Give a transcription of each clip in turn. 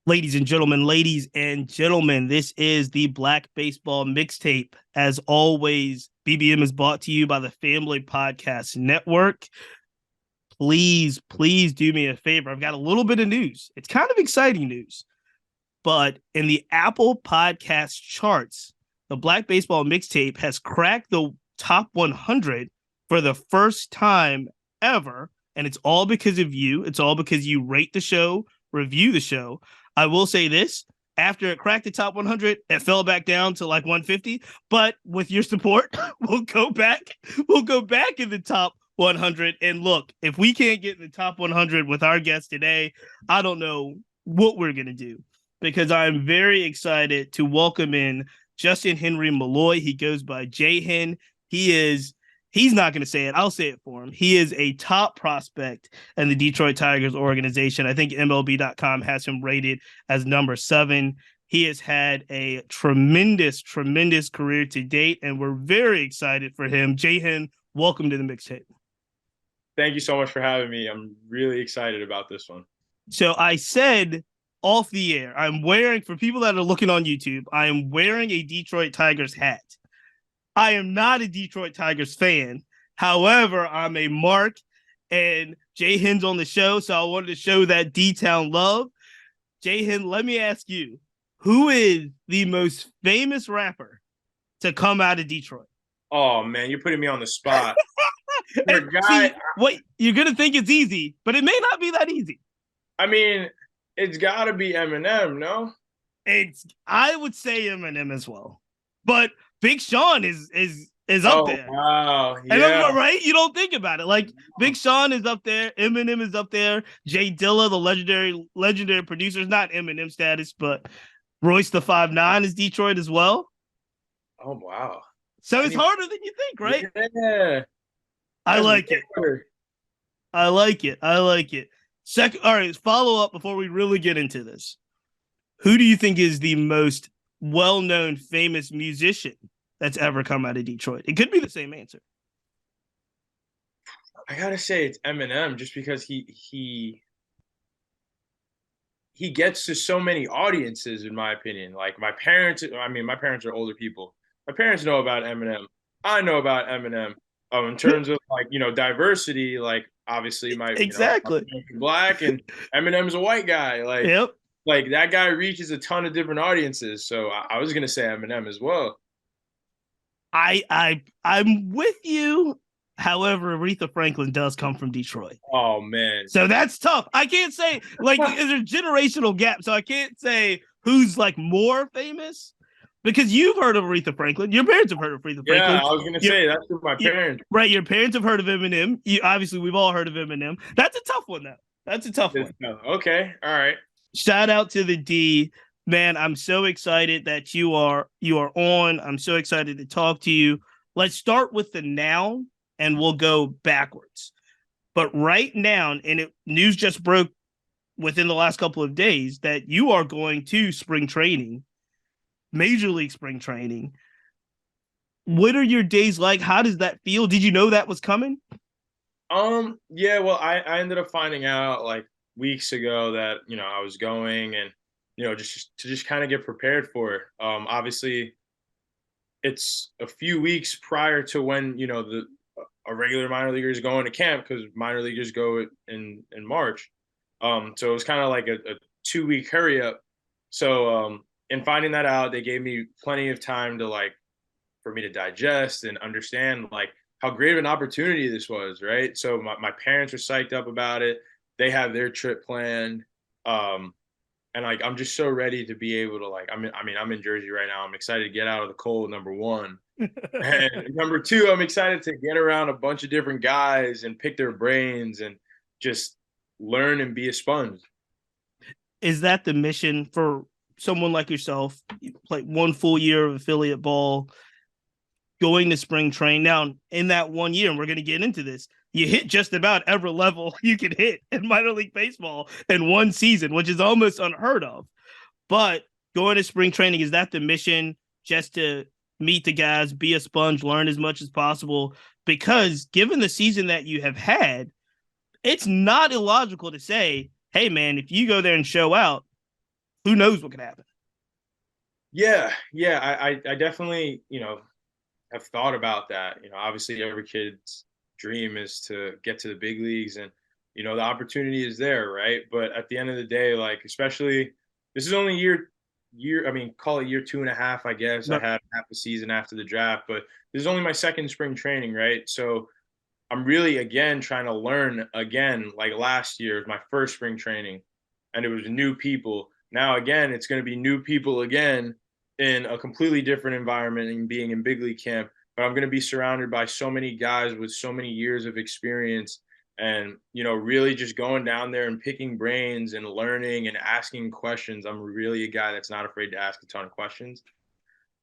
Ladies and gentlemen, this is the Black Baseball Mixtape. As always, BBM is brought to you by the Family Podcast Network. Please do me a favor. I've got a little bit of news. It's kind of exciting news. But in the Apple Podcast charts, the Black Baseball Mixtape has cracked the top 100 for the first time ever. And it's all because of you. It's all because you rate the show, review the show. I will say this, after it cracked the top 100, it fell back down to like 150. But with your support, we'll go back in the top 100. And look, if we can't get in the top 100 with our guest today, I don't know what we're going to do, because I'm very excited to welcome in Justyn-Henry Malloy. He goes by JHen. He's not going to say it. I'll say it for him. He is a top prospect in the Detroit Tigers organization. I think MLB.com has him rated as number 7. He has had a tremendous career to date, and we're very excited for him. JHen, welcome to the Mixtape. Thank you so much for having me. I'm really excited about this one. So I said off the air, I'm wearing, for people that are looking on YouTube, I am wearing a Detroit Tigers hat. I am not a Detroit Tigers fan. However, I'm a mark, and JHen's on the show, so I wanted to show that D-Town love. JHen, let me ask you, who is the most famous rapper to come out of Detroit? Oh, man, you're putting me on the spot. Wait, you're going to think it's easy, but it may not be that easy. I mean, it's got to be Eminem, no? I would say Eminem as well. But Big Sean is up there. Wow. Yeah. And right? You don't think about it. Like, Big Sean is up there, Eminem is up there, Jay Dilla, the legendary producer, is not Eminem status, but Royce the 5'9" is Detroit as well. Oh wow. So it's harder than you think, right? Yeah. I like it. Second, all right, follow up before we really get into this. Who do you think is the most well-known famous musician that's ever come out of Detroit? It could be the same answer. I gotta say it's Eminem, just because he gets to so many audiences, in my opinion. Like my parents are older people. My parents know about Eminem. I know about Eminem. In terms of diversity, like obviously my Black, and Eminem's a white guy. Like yep. Like that guy reaches a ton of different audiences. So I was gonna say Eminem as well. I'm with you. However, Aretha Franklin does come from Detroit. Oh man. So that's tough. I can't say, like, there's a generational gap. So I can't say who's like more famous, because you've heard of Aretha Franklin. Your parents have heard of Aretha Franklin. Yeah, I was gonna say that's with my parents. Right. Your parents have heard of Eminem. Obviously, we've all heard of Eminem. That's a tough one, though. That's a tough one. Okay. All right. Shout out to the D, man. I'm so excited that you are on. I'm so excited to talk to you. Let's start with the now, and we'll go backwards. But right now, and news just broke within the last couple of days that you are going to spring training, Major League spring training. What are your days like? How does that feel? Did you know that was coming? Yeah, well, I ended up finding out like weeks ago that I was going, and just kind of get prepared for it. Obviously it's a few weeks prior to when a regular minor leaguer is going to camp, because minor leaguers go in March. So it was kind of like a 2-week hurry up. So in finding that out, they gave me plenty of time to for me to digest and understand how great of an opportunity this was, right? So my parents were psyched up about it. They have their trip planned. And I'm just so ready to be able to I'm in Jersey right now. I'm excited to get out of the cold, number one. And number two, I'm excited to get around a bunch of different guys and pick their brains and just learn and be a sponge. Is that the mission for someone like yourself, like one full year of affiliate ball, going to spring train? Now, in that 1 year, and we're going to get into this, you hit just about every level you can hit in minor league baseball in one season, which is almost unheard of. But going to spring training, is that the mission, just to meet the guys, be a sponge, learn as much as possible? Because given the season that you have had, it's not illogical to say, hey, man, if you go there and show out, who knows what could happen. Yeah, I definitely, have thought about that. Obviously every kid's dream is to get to the big leagues, and the opportunity is there, right? But at the end of the day, like, especially, this is only I mean, call it year 2.5, I guess. I But had half a season after the draft, but this is only my second spring training, right? So I'm really, again, trying to learn again. Like, last year was my first spring training, and it was new people. Now again, it's going to be new people again in a completely different environment and being in big league camp. But I'm going to be surrounded by so many guys with so many years of experience, and really just going down there and picking brains and learning and asking questions. I'm really a guy that's not afraid to ask a ton of questions.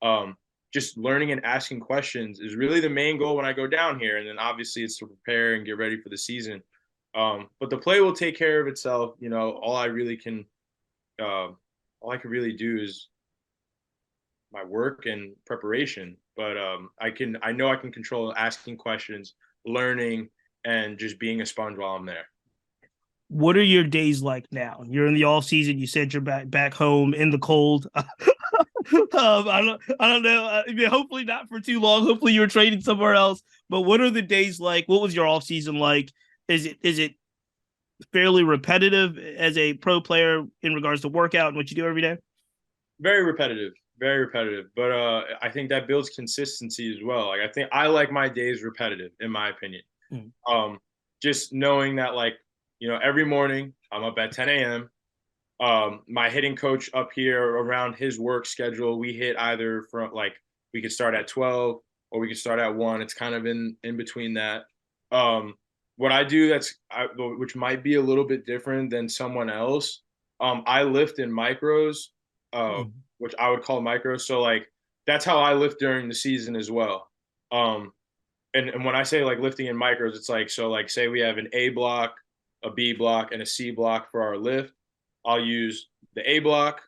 Um, just learning and asking questions is really the main goal when I go down here. And then obviously it's to prepare and get ready for the season. But the play will take care of itself. All I can really do is my work and preparation. But I know I can control asking questions, learning, and just being a sponge while I'm there. what are your days like now? You're in the off season. You said you're back home in the cold. I don't know. I mean, hopefully not for too long. Hopefully you're trading somewhere else. But what are the days like? What was your off season like? Is it fairly repetitive as a pro player in regards to workout and what you do every day? Very repetitive, very repetitive. But I think that builds consistency as well. Like, I think I like my days repetitive, in my opinion. Just knowing that, like, every morning I'm up at 10 a.m. My hitting coach up here, around his work schedule, we hit either from, like, we could start at 12 or we could start at 1. It's kind of in between that. What I do which might be a little bit different than someone else. I lift in micros, which I would call micros. So, like, that's how I lift during the season as well. And when I say, like, lifting in micros, it's like, so, like, say we have an A block, a B block, and a C block for our lift. I'll use the A block,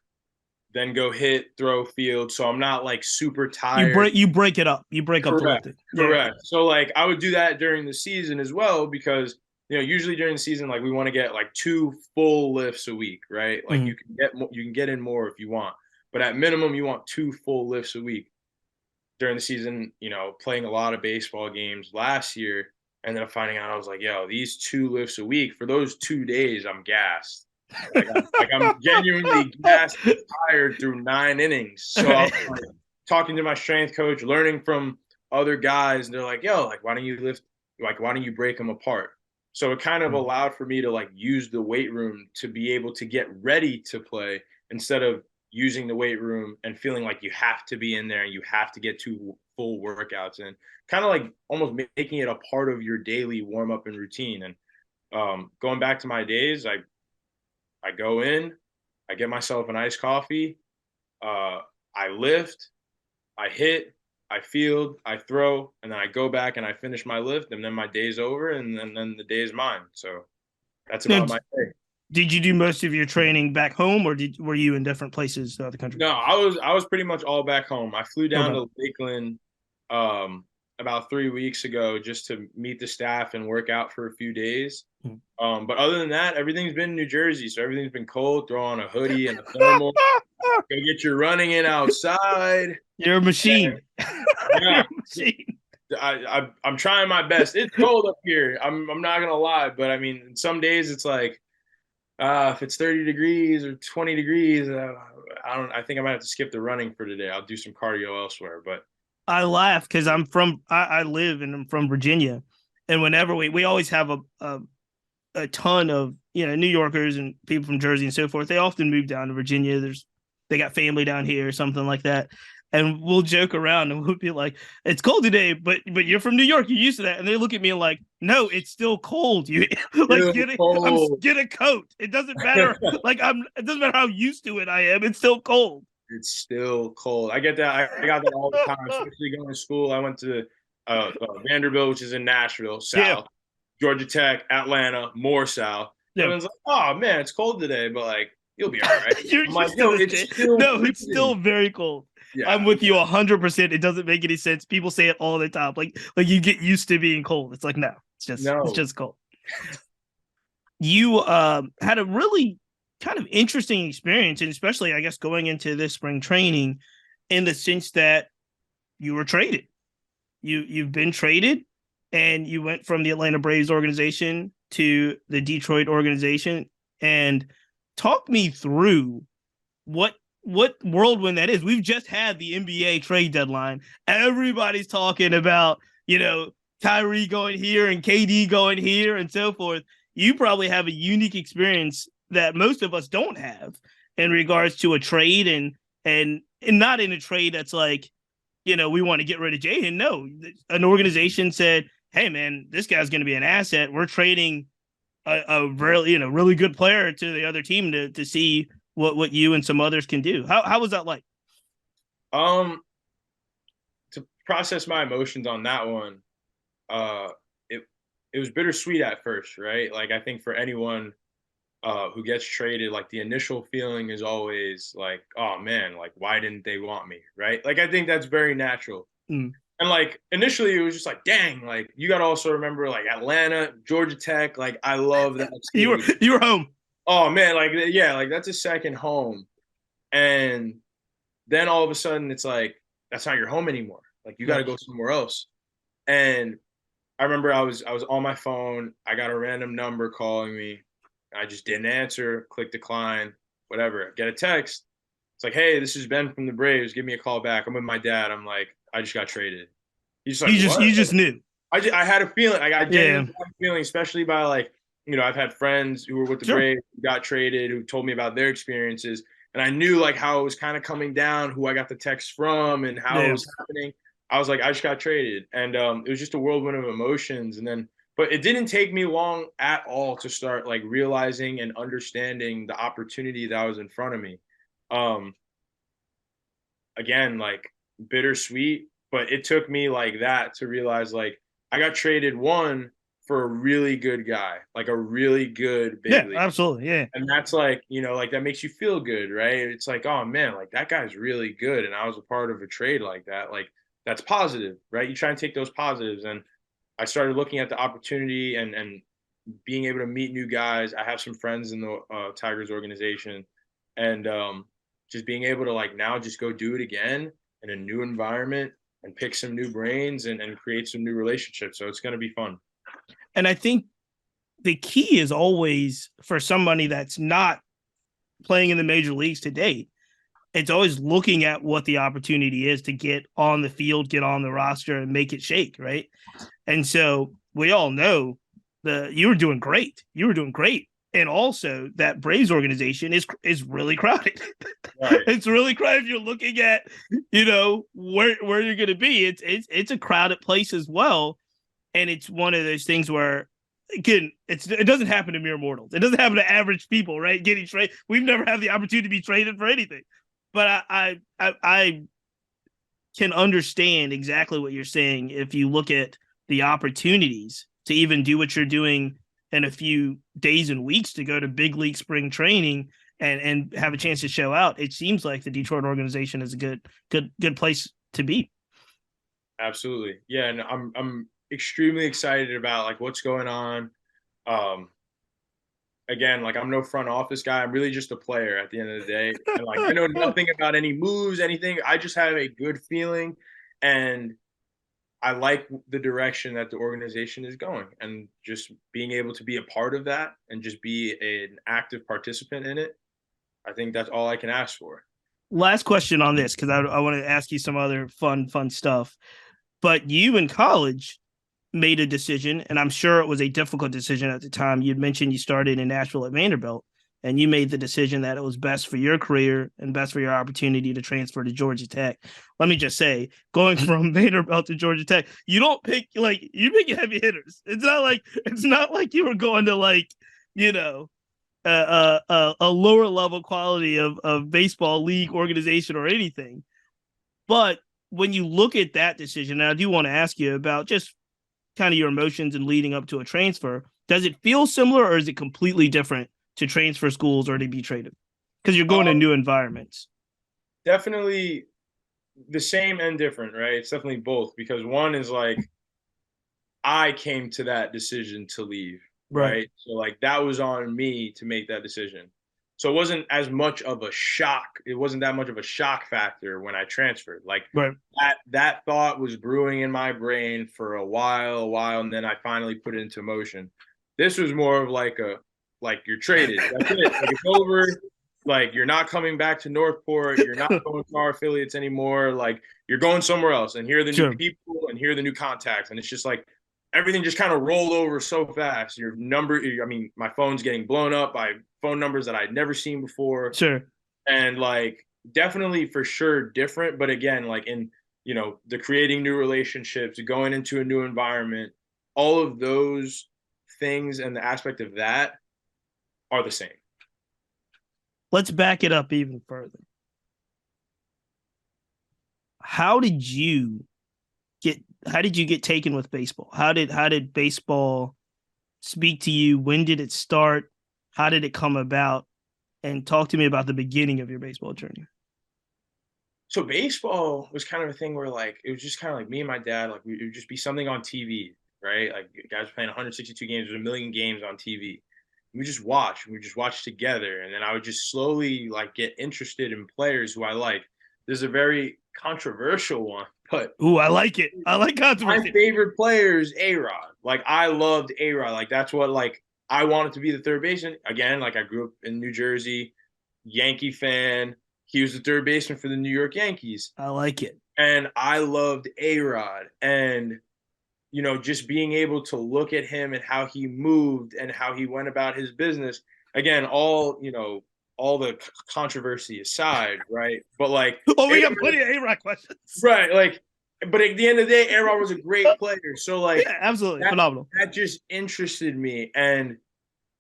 then go hit, throw, field. So I'm not, like, super tired. You break it up. You break up the lifting. Correct. So, like, I would do that during the season as well, because usually during the season, like, we want to get like 2 full lifts a week, right? Like, you can get in more if you want, but at minimum you want 2 full lifts a week. During the season, playing a lot of baseball games last year, ended up finding out, I was like, yo, these 2 lifts a week, for those 2 days, I'm gassed. I'm genuinely gassed and tired through 9 innings. So I was, like, talking to my strength coach, learning from other guys, and they're like, yo, like, why don't you break them apart? So it kind of allowed for me to, like, use the weight room to be able to get ready to play, instead of using the weight room and feeling like you have to be in there and you have to get 2 full workouts in. Kind of like almost making it a part of your daily warm up and routine. And going back to my days, I go in, I get myself an iced coffee, I lift, I hit, I field, I throw, and then I go back and I finish my lift, and then my day's over, and then the day is mine. So that's about my day. Did you do most of your training back home, or were you in different places throughout the country? No, I was pretty much all back home. I flew down to Lakeland about 3 weeks ago just to meet the staff and work out for a few days. But other than that, everything's been in New Jersey, so everything's been cold. Throw on a hoodie and a thermal. Go get your running in outside. You're a machine. Yeah. You're a machine. I'm trying my best. It's cold up here. I'm not gonna lie, but I mean, some days it's like, if it's 30 degrees or 20 degrees, I think I might have to skip the running for today. I'll do some cardio elsewhere. But I laugh because I live and I'm from Virginia, and whenever we always have a ton of New Yorkers and people from Jersey and so forth. They often move down to Virginia. They got family down here or something like that. And we'll joke around and we'll be like, it's cold today, but you're from New York, you're used to that. And they look at me and like, no, it's still cold. You like get a coat. It doesn't matter. It doesn't matter how used to it I am. It's still cold. It's still cold. I get that. I got that all the time, especially going to school. I went to Vanderbilt, which is in Nashville, south. Georgia Tech, Atlanta, more south. Yeah. Everyone's like, oh man, it's cold today, but like, you'll be all right. It's still very cold. Yeah. I'm with you 100%. It doesn't make any sense. People say it all the time. Like you get used to being cold. It's like, it's just cold. You had a really kind of interesting experience, and especially, I guess, going into this spring training in the sense that you were traded. You've been traded, and you went from the Atlanta Braves organization to the Detroit organization. And talk me through what whirlwind that is. We've just had the NBA trade deadline. Everybody's talking about, Kyrie going here and KD going here and so forth. You probably have a unique experience that most of us don't have in regards to a trade, and not in a trade that's like, we want to get rid of JHen. No, an organization said, hey man, this guy's going to be an asset. We're trading a really, really good player to the other team to see what you and some others can do. How was that like? To process my emotions on that one, it was bittersweet at first, right? Like, I think for anyone who gets traded, like, the initial feeling is always like, oh man, like, why didn't they want me, right? Like, I think that's very natural. Mm. And like initially it was just like, dang, like you got to also remember like Atlanta, Georgia Tech, like I love that you were home. Oh man, like yeah, like that's a second home. And then all of a sudden it's like that's not your home anymore. Like you got to go somewhere else. And I remember I was on my phone, I got a random number calling me. I just didn't answer, click decline, whatever. Get a text. It's like, "Hey, this is Ben from the Braves. Give me a call back. I'm with my dad." I'm like, "I just got traded." He's like, you "What?" just knew. I had a feeling. Like, I genuinely had a feeling, especially by like, I've had friends who were with the Braves who got traded, who told me about their experiences, and I knew like how it was kind of coming down, who I got the text from, and how it was happening. I was like, I just got traded, and it was just a whirlwind of emotions. And then, but it didn't take me long at all to start like realizing and understanding the opportunity that was in front of me. Again, like bittersweet, but it took me like that to realize like I got traded one for a really good guy, like a really good big league. Absolutely. Yeah. And that's like, like that makes you feel good, right? It's like, oh man, like that guy's really good. And I was a part of a trade like that. Like that's positive, right? You try and take those positives. And I started looking at the opportunity and being able to meet new guys. I have some friends in the Tigers organization, and just being able to like now just go do it again in a new environment and pick some new brains and create some new relationships. So it's going to be fun. And I think the key is always for somebody that's not playing in the major leagues today, it's always looking at what the opportunity is to get on the field, get on the roster, and make it shake, right? And so we all know you were doing great. You were doing great. And also that Braves organization is really crowded. Right. It's really crowded. If you're looking at, where you're going to be. It's a crowded place as well. And it's one of those things where, again, it doesn't happen to mere mortals. It doesn't happen to average people, right? Getting traded. We've never had the opportunity to be traded for anything. But I can understand exactly what you're saying if you look at the opportunities to even do what you're doing in a few days and weeks to go to big league spring training and have a chance to show out. It seems like the Detroit organization is a good place to be. Absolutely. Yeah. And I'm extremely excited about like what's going on. Again, like I'm no front office guy. I'm really just a player at the end of the day. And like I know nothing about any moves, anything. I just have a good feeling, and I like the direction that the organization is going, and just being able to be a part of that and just be an active participant in it. I think that's all I can ask for. Last question on this, because I want to ask you some other fun stuff. But you in college made a decision, and I'm sure it was a difficult decision at the time. You'd mentioned you started in Nashville at Vanderbilt, and you made the decision that it was best for your career and best for your opportunity to transfer to Georgia Tech. Let me just say, going from Vanderbilt to Georgia Tech, you don't pick you pick heavy hitters. It's not like you were going to a lower level quality of baseball league organization or anything. But when you look at that decision, and I do want to ask you about just kind of your emotions and leading up to a transfer, does it feel similar or is it completely different to transfer schools or to be traded? Because you're going to new environments. Definitely the same and different, right? It's definitely both, because one is like I came to that decision to leave, right? So like that was on me to make that decision. So it wasn't as much of a shock. It wasn't that much of a shock factor when I transferred. Like Right. that thought was brewing in my brain for a while, and then I finally put it into motion. This was more of like you're traded. That's it. Like it's over. Like you're not coming back to Northport. You're not going to our affiliates anymore. Like you're going somewhere else. And here are the new people and here are the new contacts. And it's just like everything just kind of rolled over so fast. Your number, I mean, my phone's getting blown up by phone numbers that I'd never seen before. Sure. And like definitely for sure different. But again, like in, the creating new relationships, going into a new environment, all of those things and the aspect of that are the same. Let's back it up even further. How did you get taken with baseball? How did baseball speak to you? When did it start? How did it come about? And talk to me about the beginning of your baseball journey. So baseball was kind of a thing where like it was just kind of like me and my dad, like it would just be something on TV, right? Like guys playing 162 games, there's a million games on TV. We just watch together, and then I would just slowly like get interested in players who I like. There's a very controversial one, but ooh, I like it. I like controversy. My favorite player is A-Rod. Like I loved A-Rod. Like that's what like I wanted to be the third baseman. Again, like I grew up in New Jersey, Yankee fan. He was the third baseman for the New York Yankees. I like it. And I loved A-Rod. And just being able to look at him and how he moved and how he went about his business. Again, all the controversy aside, right? But like, we got plenty of A-Rod questions, right? Like, but at the end of the day, A-Rod was a great player. So like, yeah, absolutely phenomenal. That just interested me, and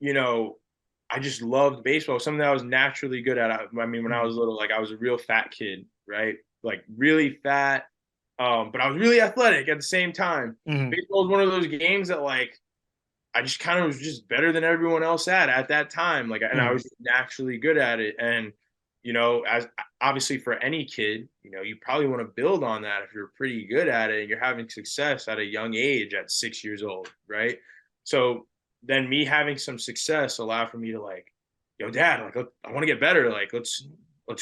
I just loved baseball. Something that I was naturally good at. I mean, when I was little, like I was a real fat kid, right? Like really fat. But I was really athletic at the same time. Mm-hmm. Baseball was one of those games that like I just kind of was just better than everyone else at that time. Like, and I was naturally good at it. And as obviously for any kid, you probably want to build on that if you're pretty good at it and you're having success at a young age at 6 years old, right? So then me having some success allowed for me to like, yo, Dad, like I want to get better. Like let's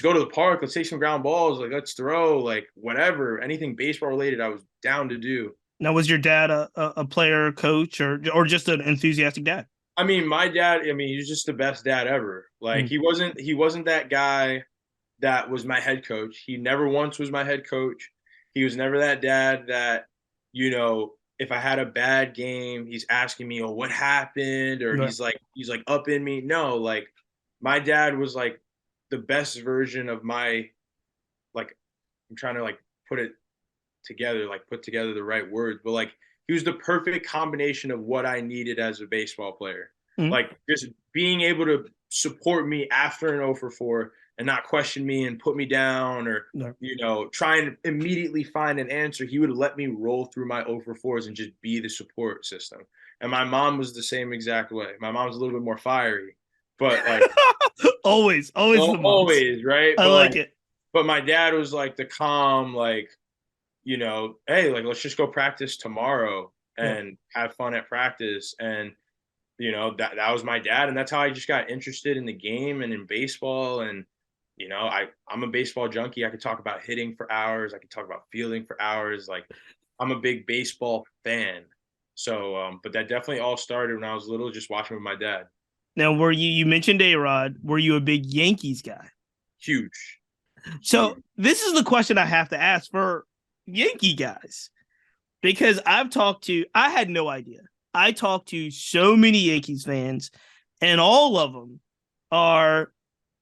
go to the park. Let's take some ground balls. Like, let's throw, like, whatever, anything baseball related, I was down to do. Now, was your dad a player, coach, or just an enthusiastic dad? I mean, my dad, he's just the best dad ever. Like, he wasn't that guy that was my head coach. He never once was my head coach. He was never that dad that, if I had a bad game, he's asking me, oh, what happened? Or he's like up in me. No, like, my dad was like the best version of my, like, I'm trying to like put together the right words, but like he was the perfect combination of what I needed as a baseball player. Like just being able to support me after an 0 for 4 and not question me and put me down or try and immediately find an answer. He would let me roll through my 0 for 4s and just be the support system. And my mom was the same exact way. My mom's a little bit more fiery, but like always, right? I like it. But my dad was like the calm, like, hey, like, let's just go practice tomorrow and have fun at practice. And, that was my dad. And that's how I just got interested in the game and in baseball. And, I'm a baseball junkie. I could talk about hitting for hours. I could talk about fielding for hours. Like, I'm a big baseball fan. So, but that definitely all started when I was little, just watching with my dad. Now, you mentioned A-Rod. Were you a big Yankees guy? Huge. So this is the question I have to ask for Yankee guys, because I had no idea. I talked to so many Yankees fans, and all of them are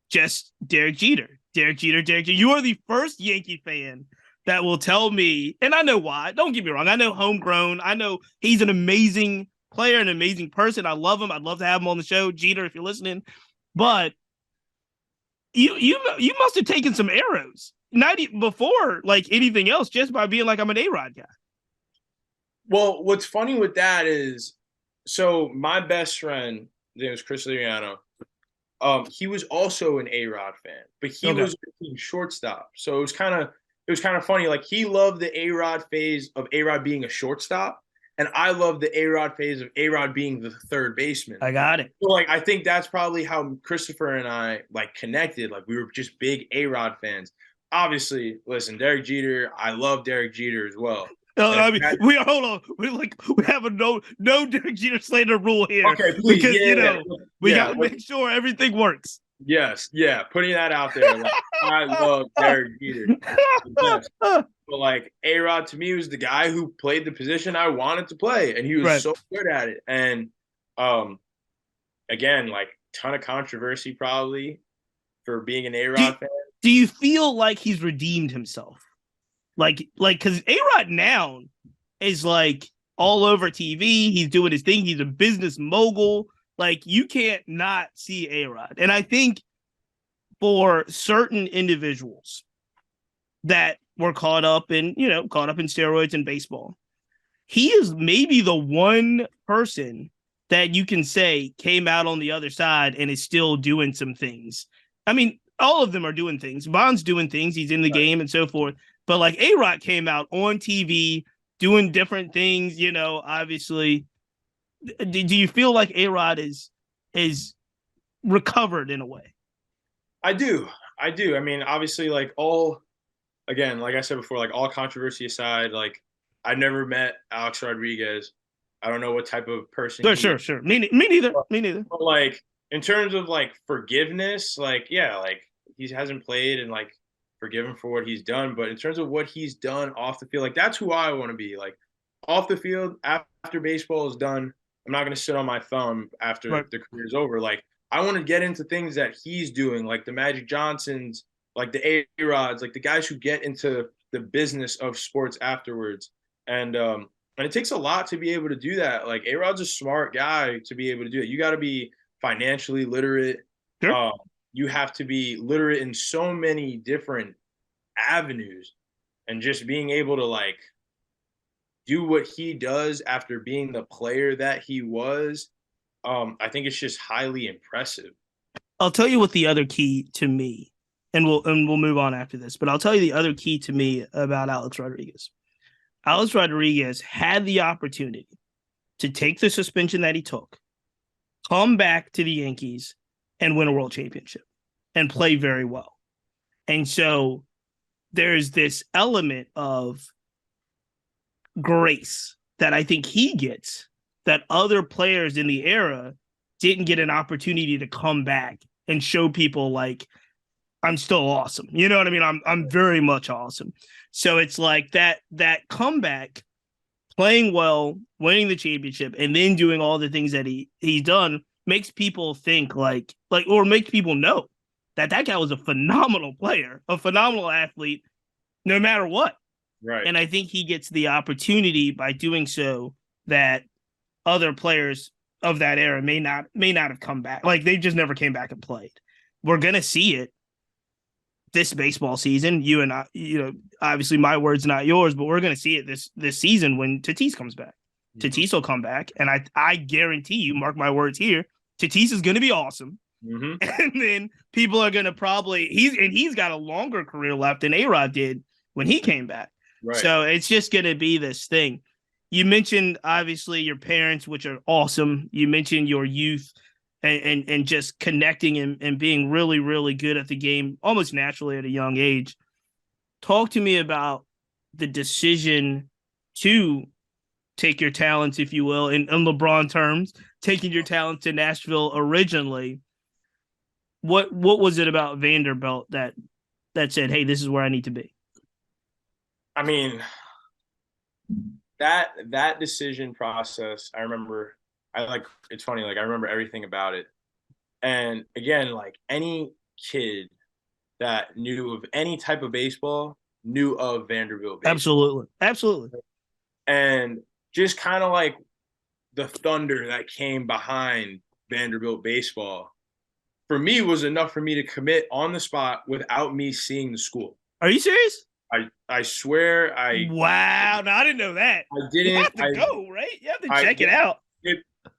just Derek Jeter. You are the first Yankee fan that will tell me, and I know why. Don't get me wrong. I know homegrown. I know he's an amazing player, an amazing person. I love him. I'd love to have him on the show. Jeter, if you're listening. But you must have taken some arrows, not before like anything else, just by being like, I'm an A-Rod guy. Well, what's funny with that is, so my best friend, his name was Chris Liriano. He was also an A-Rod fan, but he was a shortstop. So it was kind of funny. Like he loved the A-Rod phase of A-Rod being a shortstop, And I love the A-Rod phase of A-Rod being the third baseman. I got it. So, like, I think that's probably how Christopher and I, like, connected. Like, we were just big A-Rod fans. Obviously, listen, Derek Jeter, I love Derek Jeter as well. I mean, hold on. We have a no Derek Jeter slander rule here. Okay, please, because we got to make sure everything works. Yes, yeah, putting that out there. Like, I love Derek Jeter. But like A-Rod to me was the guy who played the position I wanted to play, and he was so good at it. And again, like ton of controversy probably for being an A-Rod fan. Do you feel like he's redeemed himself? Like, because A-Rod now is like all over TV. He's doing his thing. He's a business mogul. Like, you can't not see A-Rod. And I think for certain individuals that were caught up in steroids and baseball, he is maybe the one person that you can say came out on the other side and is still doing some things. I mean, all of them are doing things. Bond's doing things. He's in the game and so forth. But like A-Rod came out on TV doing different things, obviously. Do you feel like A-Rod is recovered in a way? I do. I mean, obviously, like again, like I said before, like all controversy aside, like I never met Alex Rodriguez. I don't know what type of person. Sure. Me neither. But like in terms of like forgiveness, like yeah, like he hasn't played and like forgive him for what he's done. But in terms of what he's done off the field, like that's who I want to be. Like off the field, after baseball is done, I'm not going to sit on my thumb after the career's over. Like I want to get into things that he's doing, like the Magic Johnsons, like the A-Rods, like the guys who get into the business of sports afterwards. And it takes a lot to be able to do that. Like A-Rod's a smart guy to be able to do it. You got to be financially literate. Sure. You have to be literate in so many different avenues, and just being able to like do what he does after being the player that he was, I think it's just highly impressive. I'll tell you what the other key to me, and we'll move on after this, but I'll tell you the other key to me about Alex Rodriguez. Alex Rodriguez had the opportunity to take the suspension that he took, come back to the Yankees, and win a world championship and play very well. And so there's this element of grace that I think he gets that other players in the era didn't get an opportunity to come back and show people like, I'm still awesome. You know what I mean? I'm very much awesome. So it's like that comeback, playing well, winning the championship, and then doing all the things that he's done makes people think like or makes people know that guy was a phenomenal player, a phenomenal athlete, no matter what. Right. And I think he gets the opportunity by doing so that other players of that era may not have come back. Like they just never came back and played. We're gonna see it this baseball season. You and I, obviously my words, not yours, but we're gonna see it this season when Tatis comes back. Mm-hmm. Tatis will come back, and I guarantee you, mark my words here, Tatis is gonna be awesome. Mm-hmm. And then people are gonna probably he's got a longer career left than A-Rod did when he came back. Right. So it's just gonna be this thing. You mentioned obviously your parents, which are awesome. You mentioned your youth and just connecting and being really, really good at the game almost naturally at a young age. Talk to me about the decision to take your talents, if you will, in LeBron terms, taking your talents to Nashville originally. What was it about Vanderbilt that said, hey, this is where I need to be? I mean, that decision process, I remember, it's funny, like I remember everything about it. And again, like any kid that knew of any type of baseball knew of Vanderbilt baseball. Absolutely. And just kind of like the thunder that came behind Vanderbilt baseball, for me, was enough for me to commit on the spot without me seeing the school. Are you serious? I swear Wow, no, I didn't know that. I didn't. You have to go, right? You have to check it out.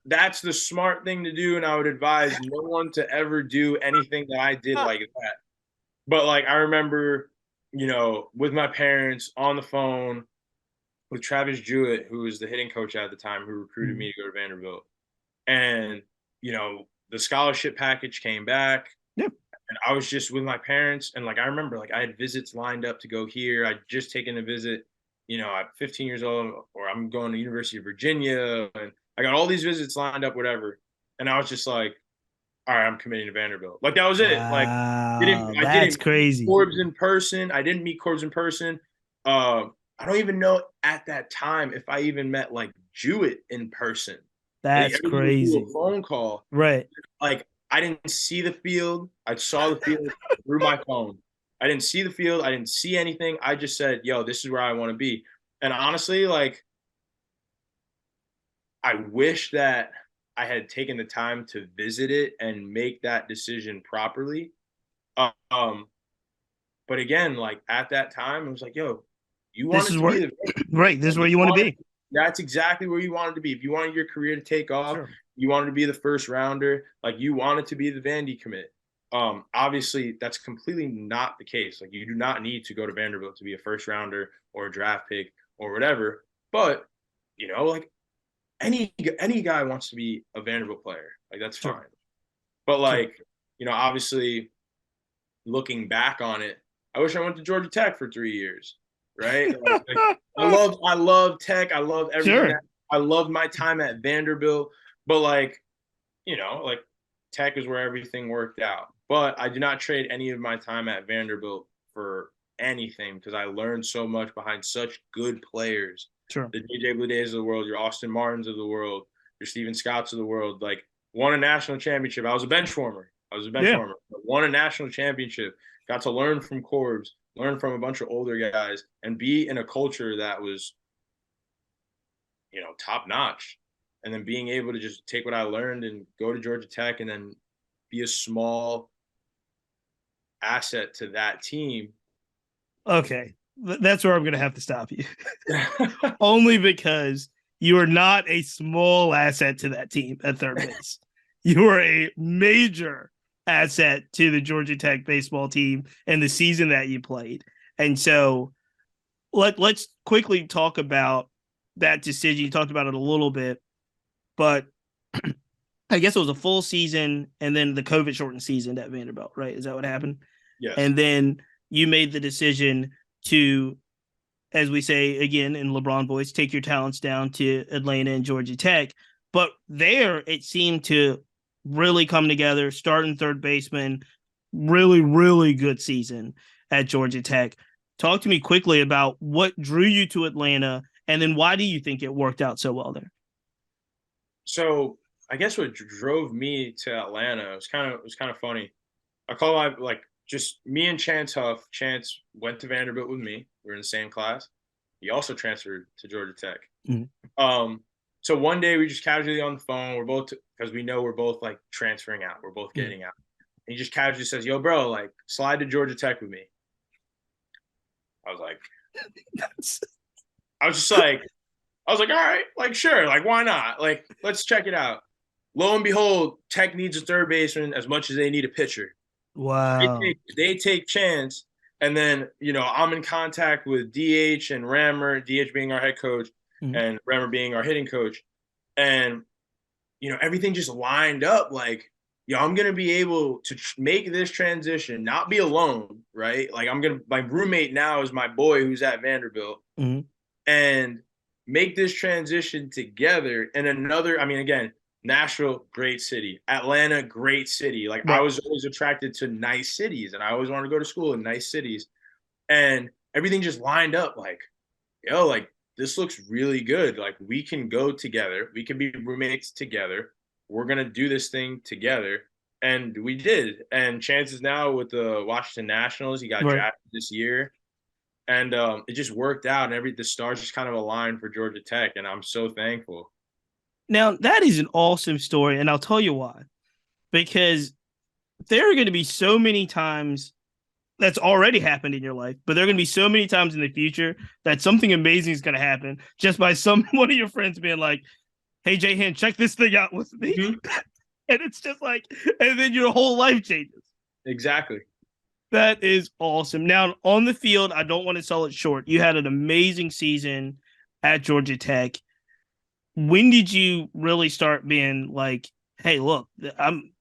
That's the smart thing to do, and I would advise no one to ever do anything that I did like that. But like I remember, with my parents on the phone, with Travis Jewett, who was the hitting coach at the time, who recruited me to go to Vanderbilt. And, the scholarship package came back. Yep. And I was just with my parents. And I remember I had visits lined up to go here. I'd just taken a visit, at 15 years old, or I'm going to University of Virginia. And I got all these visits lined up, whatever. And I was just like, all right, I'm committing to Vanderbilt. That was it. Wow, I that's didn't meet crazy. Corbs in person. I didn't meet Corbs in person. I don't even know at that time if I even met Jewett in person. That's Everything was through crazy. a phone call. Right. I didn't see the field. I saw the field through my phone. I didn't see the field. I didn't see anything. I just said, yo, this is where I want to be. And honestly, I wish that I had taken the time to visit it and make that decision properly. But again, at that time, it was yo, you wanted to be the right. This is where you want to be. That's exactly where you wanted to be. If you wanted your career to take off, you wanted to be the first rounder, you wanted to be the Vandy commit. Obviously, that's completely not the case. You do not need to go to Vanderbilt to be a first rounder or a draft pick or whatever. But any guy wants to be a Vanderbilt player. That's fine. But obviously, looking back on it, I wish I went to Georgia Tech for 3 years. Right? I love Tech. I love everything. I loved my time at Vanderbilt. But Tech is where everything worked out. But I do not trade any of my time at Vanderbilt for anything because I learned so much behind such good players. Sure. The DJ Blue Days of the world, your Austin Martins of the world, your Steven Scotts of the world, won a national championship. I was a bench warmer. Won a national championship. Got to learn from Corbs, learn from a bunch of older guys, and be in a culture that was, top notch. And then being able to just take what I learned and go to Georgia Tech and then be a small asset to that team. Okay. That's where I'm going to have to stop you. Only because you are not a small asset to that team at third base. You are a major asset to the Georgia Tech baseball team and the season that you played. And so let's quickly talk about that decision. You talked about it a little bit, but I guess it was a full season and then the COVID shortened season at Vanderbilt, right? Is that what happened? Yes. And then you made the decision to, as we say again in LeBron voice, take your talents down to Atlanta and Georgia Tech. But there it seemed to really come together, starting third baseman, really, really good season at Georgia Tech. Talk to me quickly about what drew you to Atlanta, and then why do you think it worked out so well there? So I guess what drove me to Atlanta was kind of funny. I call just me and Chance Huff. Chance went to Vanderbilt with me. We were in the same class. He also transferred to Georgia Tech. Mm-hmm. So one day we just casually on the phone. We're both, because we know we're both transferring out. We're both getting out. And he just casually says, yo, bro, slide to Georgia Tech with me. I was like, all right, sure. Why not? Let's check it out. Lo and behold, Tech needs a third baseman as much as they need a pitcher. Wow. They take Chance. And then, I'm in contact with DH and Rammer, DH being our head coach, and Rammer being our hitting coach. And, everything just lined up I'm going to be able to make this transition, not be alone, right? My roommate now is my boy who's at Vanderbilt, and make this transition together. And again, Nashville, great city. Atlanta, great city. Right. I was always attracted to nice cities, and I always wanted to go to school in nice cities. And everything just lined up this looks really good. We can go together. We can be roommates together. We're going to do this thing together. And we did. And Chance is now with the Washington Nationals. He got drafted this year. And it just worked out. And the stars just kind of aligned for Georgia Tech. And I'm so thankful. Now, that is an awesome story, and I'll tell you why. Because there are going to be so many times that's already happened in your life, but there are going to be so many times in the future that something amazing is going to happen just by one of your friends being like, hey, JHen, check this thing out with me. And it's just and then your whole life changes. Exactly. That is awesome. Now, on the field, I don't want to sell it short. You had an amazing season. at Georgia Tech. When did you really start being like, hey, look, I'm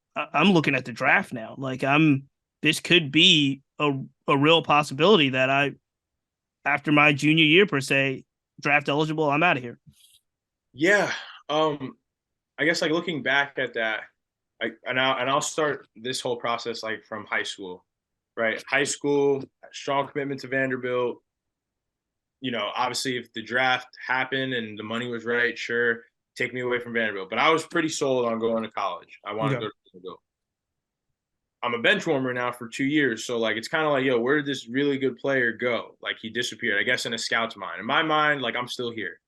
looking at the draft now. Like this could be a real possibility that after my junior year per se, draft eligible, I'm out of here. Yeah. I guess like looking back at that, I'll start this whole process like from high school, right? High school, strong commitment to Vanderbilt. Obviously if the draft happened and the money was right, sure, take me away from Vanderbilt. But I was pretty sold on going to college. I wanted to go to Vanderbilt. I'm a bench warmer now for 2 years. So like it's kind of like, yo, where did this really good player go? Like he disappeared, I guess, in a scout's mind. In my mind, like I'm still here.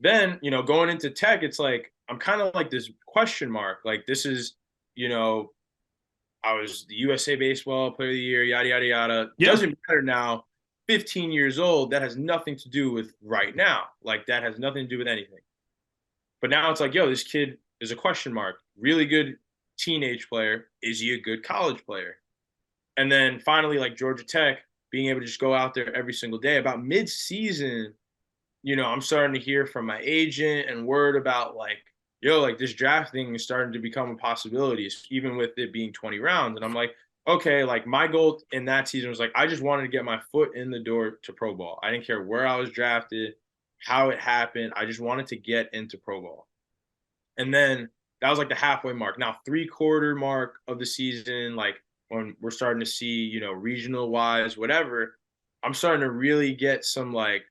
Then, going into tech, it's like I'm kind of like this question mark. Like this is, I was the USA Baseball Player of the Year, yada yada yada. Yeah. Doesn't matter now. 15 years old, that has nothing to do with right now. Like that has nothing to do with anything. But now it's like, yo, this kid is a question mark. Really good teenage player. Is he a good college player? And then finally, like Georgia Tech, being able to just go out there every single day. About mid-season, I'm starting to hear from my agent and word about like, yo, like this draft thing is starting to become a possibility, even with it being 20 rounds. And I'm like, okay, like my goal in that season was like, I just wanted to get my foot in the door to pro ball. I didn't care where I was drafted, how it happened. I just wanted to get into pro ball. And then that was like the halfway mark. Now, 3/4 mark of the season, like when we're starting to see, regional wise, whatever, I'm starting to really get some like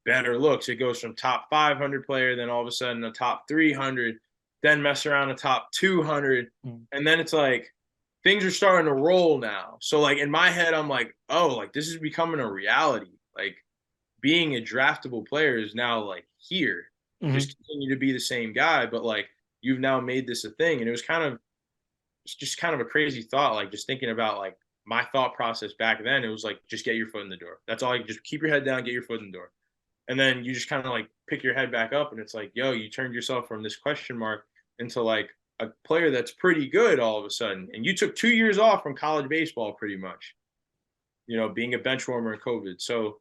better looks. It goes from top 500 player, then all of a sudden a top 300, then mess around a top 200. And then it's like things are starting to roll now. So like in my head, I'm like, oh, like this is becoming a reality. Like being a draftable player is now like here. Just continue to be the same guy, but like you've now made this a thing. And it's just kind of a crazy thought, like just thinking about like my thought process back then. It was like, just get your foot in the door. That's all. You just keep your head down, get your foot in the door. And then you just kind of like pick your head back up and it's like, yo, you turned yourself from this question mark into like a player that's pretty good all of a sudden. And you took 2 years off from college baseball pretty much, being a bench warmer in COVID. So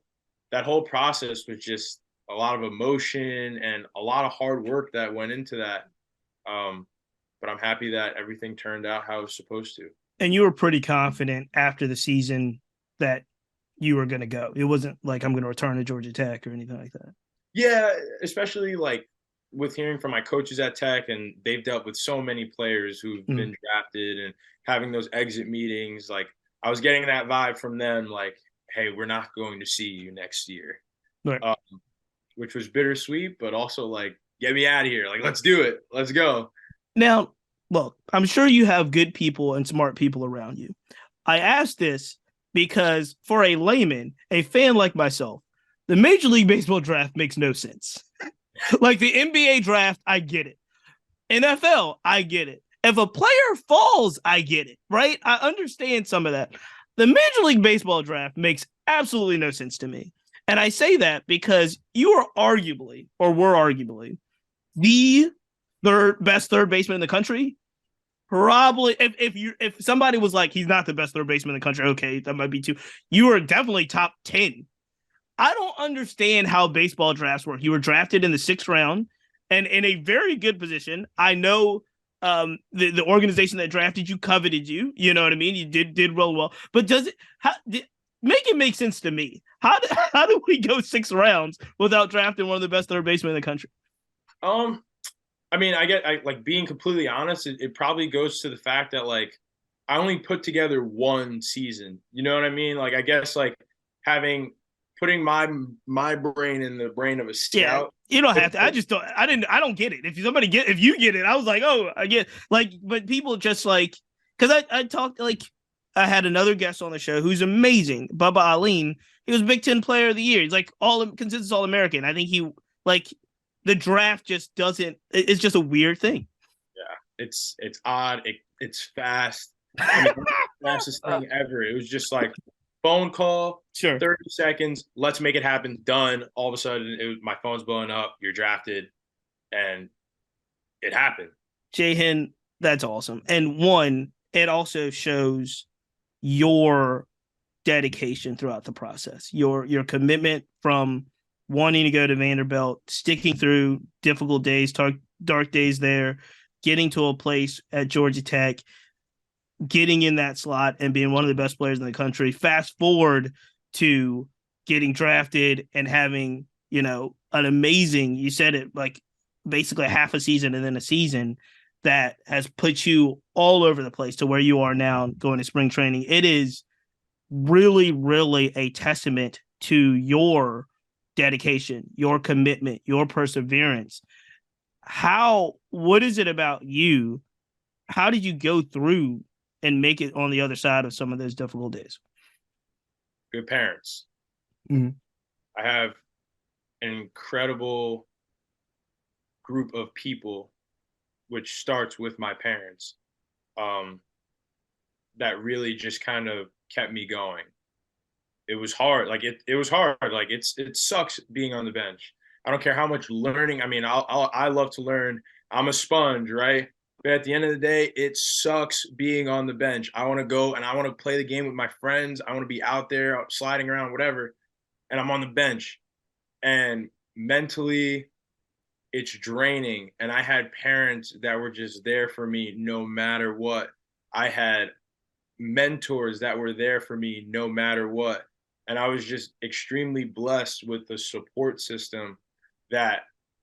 that whole process was just a lot of emotion and a lot of hard work that went into that. But I'm happy that everything turned out how it was supposed to. And you were pretty confident after the season that you were going to go. It wasn't like I'm going to return to Georgia Tech or anything like that. Yeah, especially like with hearing from my coaches at Tech, and they've dealt with so many players who've been drafted and having those exit meetings. Like I was getting that vibe from them, like, hey, we're not going to see you next year. Right. Which was bittersweet, but also like, get me out of here. Like, let's do it. Let's go. Now, look, I'm sure you have good people and smart people around you. I asked this because for a layman, a fan like myself, the Major League Baseball draft makes no sense. Like the NBA draft, I get it. NFL, I get it. If a player falls, I get it, right? I understand some of that. The Major League Baseball draft makes absolutely no sense to me. And I say that because you are arguably, or were arguably, the best third baseman in the country. Probably, if somebody was like, he's not the best third baseman in the country, okay, that might be too. You are definitely top 10. I don't understand how baseball drafts work. You were drafted in the 6th round and in a very good position. I know the organization that drafted you coveted you. You know what I mean? You did real well. But make it make sense to me? How do we go 6 rounds without drafting one of the best third basemen in the country? I mean, I like being completely honest, it probably goes to the fact that like I only put together one season. You know what I mean? Like I guess like putting my brain in the brain of a scout. Yeah, you don't have to. I don't get it. If you get it, I was like, oh, I get like, but people just like, because I talked like I had another guest on the show who's amazing, Bubba Aline. He was Big Ten Player of the Year. He's like consensus All American. I think he like the draft just doesn't. It's just a weird thing. Yeah, it's odd. It's fast. I mean, the fastest thing ever. It was just like phone call, sure, 30 seconds. Let's make it happen. Done. All of a sudden, my phone's blowing up. You're drafted, and it happened. JHen, that's awesome. And one, it also shows your dedication throughout the process, your commitment from wanting to go to Vanderbilt, sticking through difficult days, dark days there, getting to a place at Georgia Tech, getting in that slot and being one of the best players in the country. Fast forward to getting drafted and having, an amazing, you said it, like basically half a season and then a season that has put you all over the place to where you are now going to spring training. It is really, really a testament to your dedication, your commitment, your perseverance. What is it about you? How did you go through and make it on the other side of some of those difficult days? Good parents. Mm-hmm. I have an incredible group of people, which starts with my parents, that really just kind of kept me going. It was hard. Like it was hard. Like it sucks being on the bench. I don't care how much learning. I mean, I love to learn. I'm a sponge, right? But at the end of the day, it sucks being on the bench. I want to go and I want to play the game with my friends. I want to be out there sliding around, whatever. And I'm on the bench. And mentally, it's draining. And I had parents that were just there for me no matter what. I had mentors that were there for me no matter what. And I was just extremely blessed with the support system that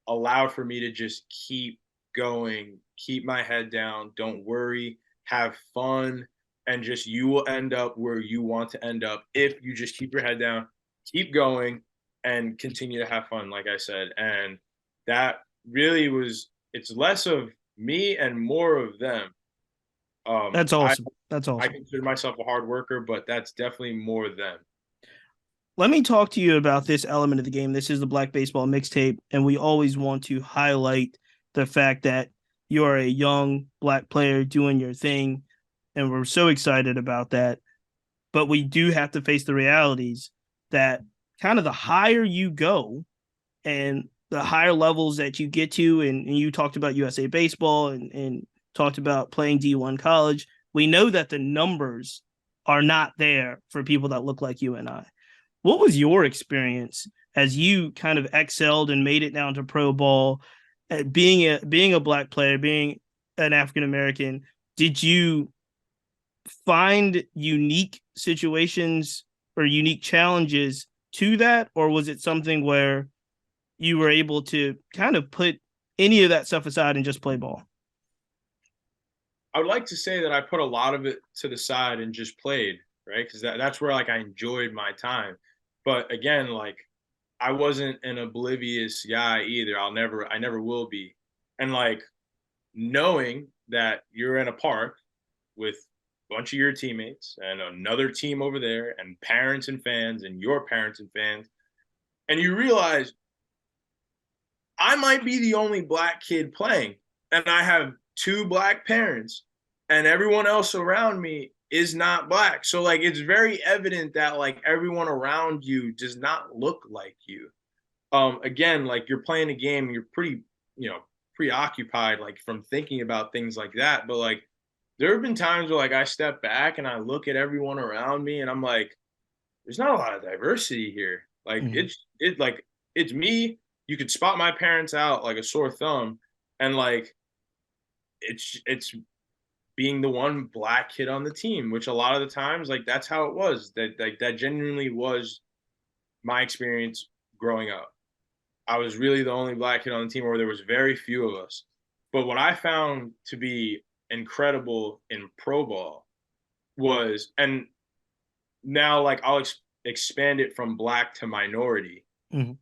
allowed for me to just keep going, keep my head down, don't worry, have fun, and just you will end up where you want to end up if you just keep your head down, keep going, and continue to have fun, like I said. And that really it's less of me and more of them. That's awesome. That's I awesome. consider myself a hard worker, but that's definitely more them. Let me talk to you about this element of the game. This is the Black Baseball Mixtape, and we always want to highlight the fact that you are a young Black player doing your thing, and we're so excited about that. But we do have to face the realities that kind of the higher you go and the higher levels that you get to, and you talked about USA Baseball and talked about playing D1 college, we know that the numbers are not there for people that look like you and I. What was your experience as you kind of excelled and made it down to pro ball, being a Black player, being an African American? Did you find unique situations or unique challenges to that, or was it something where you were able to kind of put any of that stuff aside and just play ball? I would like to say that I put a lot of it to the side and just played, right? Because that's where like I enjoyed my time. But again, like I wasn't an oblivious guy either. I never will be. And like knowing that you're in a park with a bunch of your teammates and another team over there and parents and fans and your parents and fans, and you realize I might be the only Black kid playing, and I have two Black parents, and everyone else around me is not Black. So like it's very evident that like everyone around you does not look like you. Again, like you're playing a game, you're pretty, preoccupied like from thinking about things like that. But like there have been times where like I step back and I look at everyone around me and I'm like, there's not a lot of diversity here. Like Mm-hmm. it's me. You could spot my parents out like a sore thumb, and like it's being the one Black kid on the team, which a lot of the times like that's how it was. That genuinely was my experience growing up. I was really the only Black kid on the team, where there was very few of us. But what I found to be incredible in pro ball was, and now like I'll expand it from Black to minority. Mm-hmm.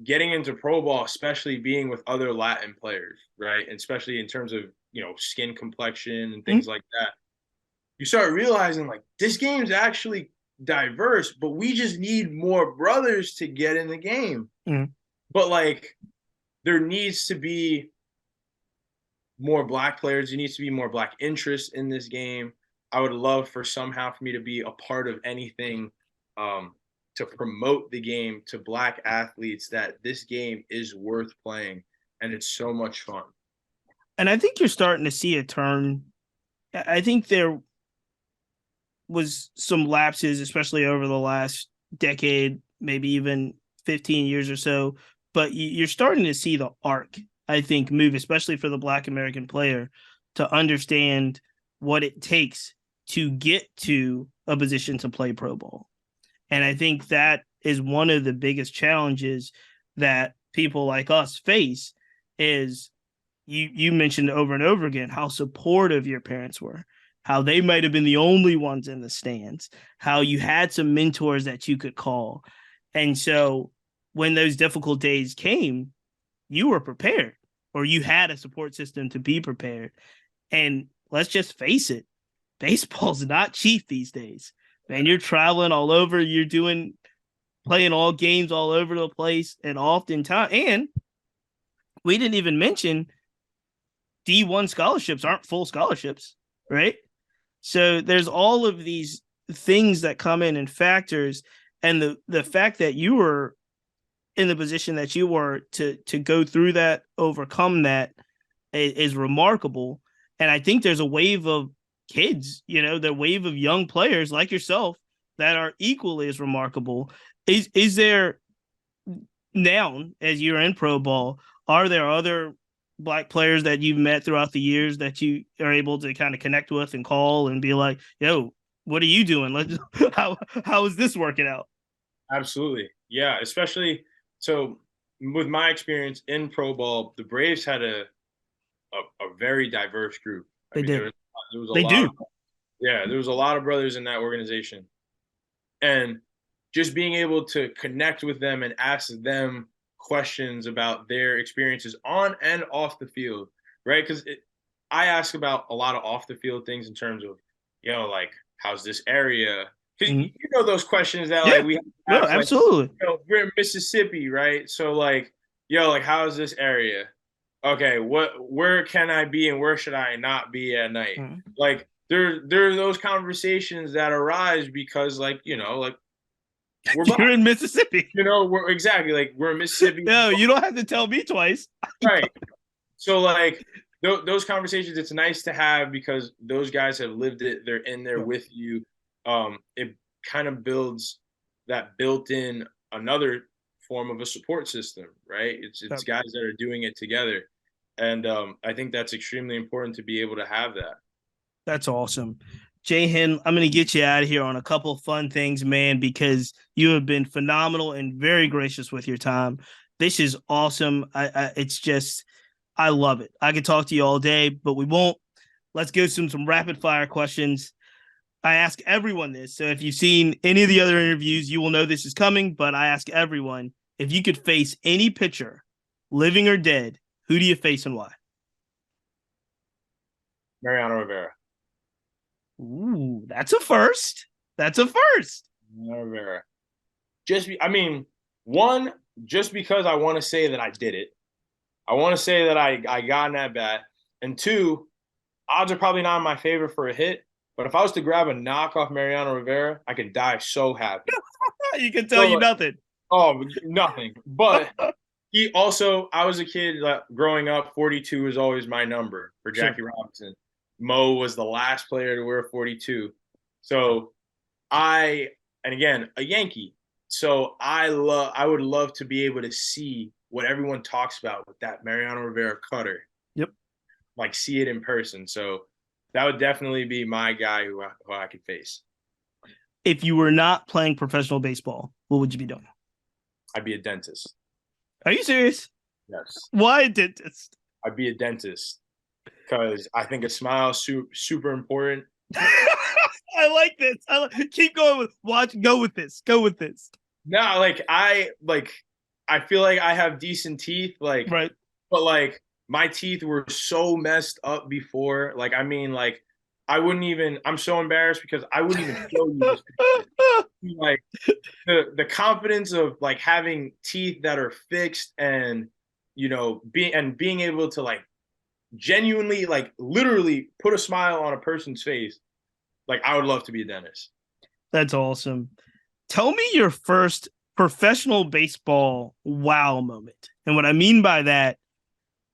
Getting into pro ball, especially being with other Latin players, right? And especially in terms of, skin complexion and things like that, you start realizing like this game's actually diverse, but we just need more brothers to get in the game. Mm-hmm. But like there needs to be more Black players, there needs to be more Black interest in this game. I would love for somehow for me to be a part of anything to promote the game to Black athletes, that this game is worth playing and it's so much fun. And I think you're starting to see a turn. I think there was some lapses, especially over the last decade, maybe even 15 years or so, but you're starting to see the arc, I think, move, especially for the Black American player, to understand what it takes to get to a position to play pro ball. And I think that is one of the biggest challenges that people like us face is you mentioned over and over again how supportive your parents were, how they might have been the only ones in the stands, how you had some mentors that you could call. And so when those difficult days came, you were prepared, or you had a support system to be prepared. And let's just face it, baseball's not cheap these days. Man, you're traveling all over, playing all games all over the place, and oftentimes, and we didn't even mention D1 scholarships aren't full scholarships, right? So there's all of these things that come in and factors, and the fact that you were in the position that you were to go through that, overcome that, is remarkable. And I think there's a wave of kids, the wave of young players like yourself that are equally as remarkable. Is there now, as you're in pro ball, are there other Black players that you've met throughout the years that you are able to kind of connect with and call and be like, yo, what are you doing? How is this working out? Absolutely. Yeah. Especially so with my experience in pro ball, the Braves had a very diverse group. They did. There was a they lot do. Of, yeah, there was a lot of brothers in that organization. And just being able to connect with them and ask them questions about their experiences on and off the field, right? Because I ask about a lot of off the field things in terms of, like, how's this area? Because those questions that like we have, no, absolutely. Like, we're in Mississippi, right? So like, like, how's this area? Okay, where can I be and where should I not be at night? Like there are those conversations that arise because like, like you're in Mississippi. We're exactly like we're in Mississippi. No, you don't have to tell me twice. Right. So like those conversations, it's nice to have because those guys have lived it. They're in there with you. It kind of builds that built-in another form of a support system, right? It's guys that are doing it together. And I think that's extremely important to be able to have that. That's awesome. JHen, I'm going to get you out of here on a couple of fun things, man, because you have been phenomenal and very gracious with your time. This is awesome. It's just, I love it. I could talk to you all day, but we won't. Let's go some rapid fire questions. I ask everyone this. So if you've seen any of the other interviews, you will know this is coming, but I ask everyone, if you could face any pitcher, living or dead, who do you face and why? Mariano Rivera. Ooh, that's a first. Mariano Rivera. Just because I want to say that I did it. I want to say that I got in that bat. And two, odds are probably not in my favor for a hit. But if I was to grab a knock off Mariano Rivera, I could die so happy. You can tell you nothing. Oh, nothing. But I was a kid growing up, 42 was always my number for Jackie Robinson. Mo was the last player to wear 42. So and again, a Yankee. So I would love to be able to see what everyone talks about with that Mariano Rivera cutter. Yep. Like see it in person. So that would definitely be my guy who I could face. If you were not playing professional baseball, what would you be doing? I'd be a dentist. Are you serious? Yes. Why a dentist? I'd be a dentist because I think a smile is super important. I like this. Keep going go with this. No, I feel like I have decent teeth, right. But like my teeth were so messed up before. Like, I mean, like I wouldn't even. I'm so embarrassed because I wouldn't even show you this picture. Like the confidence of like having teeth that are fixed and being able to like genuinely like literally put a smile on a person's face. Like I would love to be a dentist. That's awesome. Tell me your first professional baseball wow moment. And what I mean by that,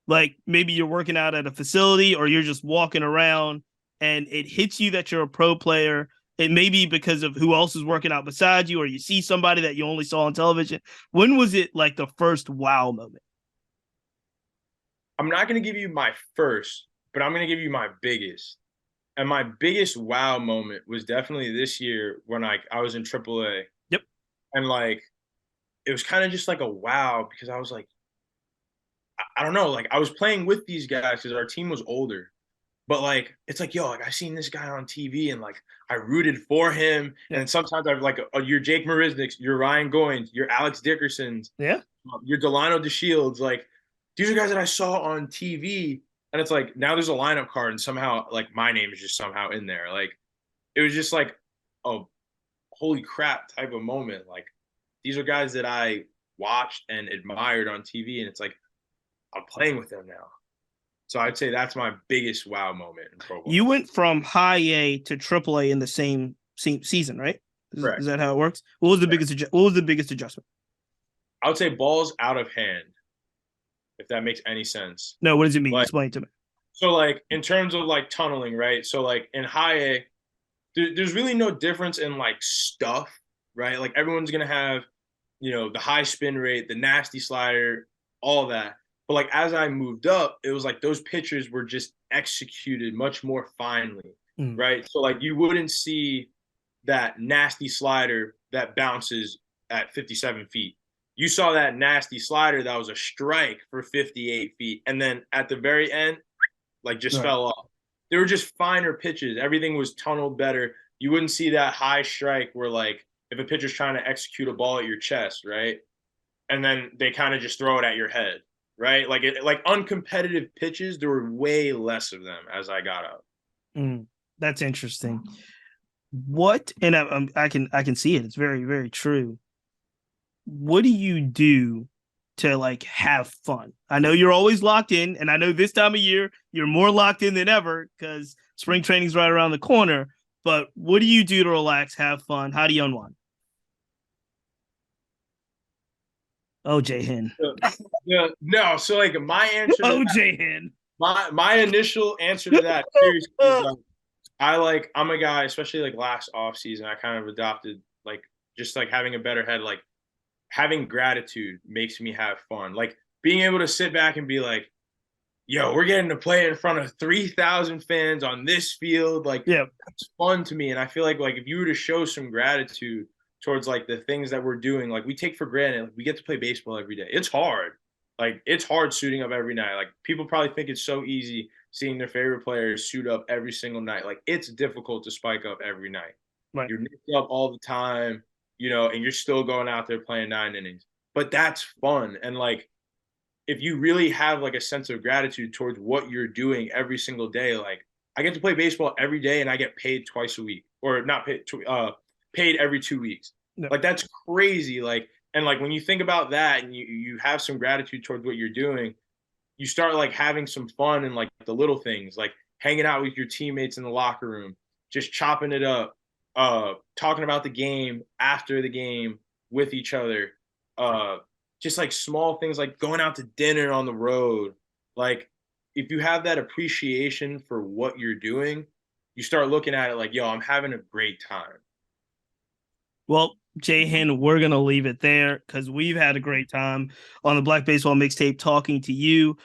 like maybe you're working out at a facility or you're just walking around and it hits you that you're a pro player It may be because of who else is working out beside you, or you see somebody that you only saw on television. When was it like the first wow moment? I'm not going to give you my first, but I'm going to give you my biggest. And my biggest wow moment was definitely this year when I was in AAA. Yep. And like it was kind of just like a wow because I was like, I don't know, like I was playing with these guys because our team was older. But like it's like, yo, like I seen this guy on TV and like I rooted for him. Yeah. And sometimes I've like your Jake Marisniks, your Ryan Goins, your Alex Dickersons, Yeah. your Delano DeShields, like these are guys that I saw on TV. And it's like now there's a lineup card and somehow like my name is just somehow in there. Like it was just like a holy crap type of moment. Like these are guys that I watched and admired on TV, and it's like I'm playing with them now. So I'd say that's my biggest wow moment in pro ball. You went from high A to triple A in the same season, right? Is that how it works? What was the biggest adjustment? I would say balls out of hand, if that makes any sense. No, what does it mean? Like, Explain it to me. so like in terms of like tunneling, right? So like in high A, there's really no difference in like stuff, right? Like everyone's gonna have, the high spin rate, the nasty slider, all that. But like as I moved up, it was like those pitches were just executed much more finely, right? So like you wouldn't see that nasty slider that bounces at 57 feet. You saw that nasty slider that was a strike for 58 feet. And then at the very end, like just fell off. They were just finer pitches. Everything was tunneled better. You wouldn't see that high strike where like if a pitcher's trying to execute a ball at your chest, right? And then they kind of just throw it at your head, right? Like uncompetitive pitches, there were way less of them as I got up. That's interesting. What, and I can see it. It's very, very true. What do you do to like have fun? I know you're always locked in, and I know this time of year you're more locked in than ever because spring training's right around the corner. But what do you do to relax, have fun? How do you unwind? Oh, JHen. Yeah, no. So like my answer. Oh, JHen. My initial answer to that seriously is I'm a guy, especially like last off season, I kind of adopted like just like having a better head, like having gratitude makes me have fun. Like being able to sit back and be like, yo, we're getting to play in front of 3,000 fans on this field. Like, yeah, that's fun to me. And I feel like if you were to show some gratitude towards like the things that we're doing, like we take for granted, like, we get to play baseball every day. It's hard. Like it's hard suiting up every night. Like people probably think it's so easy seeing their favorite players suit up every single night. Like it's difficult to spike up every night. Right. You're nicked up all the time, and you're still going out there playing 9 innings. But that's fun. And like if you really have like a sense of gratitude towards what you're doing every single day, like I get to play baseball every day and I get paid twice a week, or not paid, paid every 2 weeks. No. Like that's crazy. Like, and like when you think about that and you have some gratitude towards what you're doing, you start like having some fun and like the little things, like hanging out with your teammates in the locker room, just chopping it up, talking about the game after the game with each other, just like small things like going out to dinner on the road. Like if you have that appreciation for what you're doing, you start looking at it like, yo, I'm having a great time. Well, JHen, we're going to leave it there because we've had a great time on the Black Baseball Mixtape talking to you.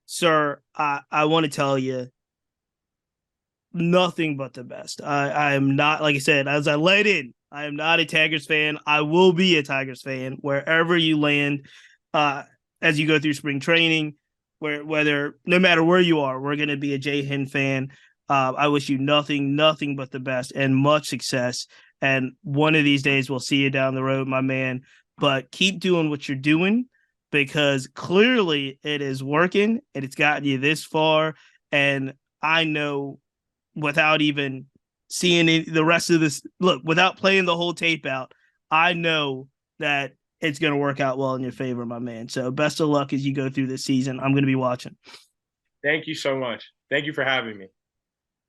Sir, I want to tell you nothing but the best. I am not, like I said, as I let in, I am not a Tigers fan. I will be a Tigers fan wherever you land as you go through spring training, whether no matter where you are, we're going to be a JHen fan. I wish you nothing but the best and much success. And one of these days we'll see you down the road, my man. But keep doing what you're doing because clearly it is working and it's gotten you this far. And I know without even seeing the rest of this, look, without playing the whole tape out, I know that it's going to work out well in your favor, my man. So best of luck as you go through this season. I'm going to be watching. Thank you so much. Thank you for having me.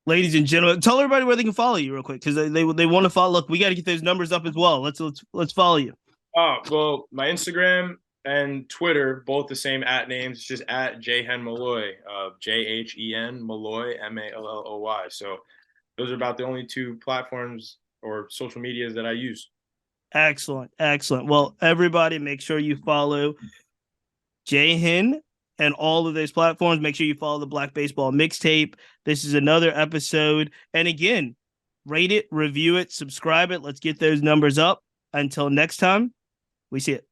Ladies and gentlemen, tell everybody where they can follow you real quick because they want to follow. Look, we got to get those numbers up as well. Let's follow you. Oh, well, my Instagram and Twitter, both the same @ names. It's just @ JHen Malloy, JHen Malloy, MALLOY. So those are about the only two platforms or social medias that I use. Excellent. Excellent. Well, everybody, make sure you follow JHen and all of those platforms. Make sure you follow the Black Baseball Mixtape. This is another episode. And again, rate it, review it, subscribe it. Let's get those numbers up. Until next time, we see it.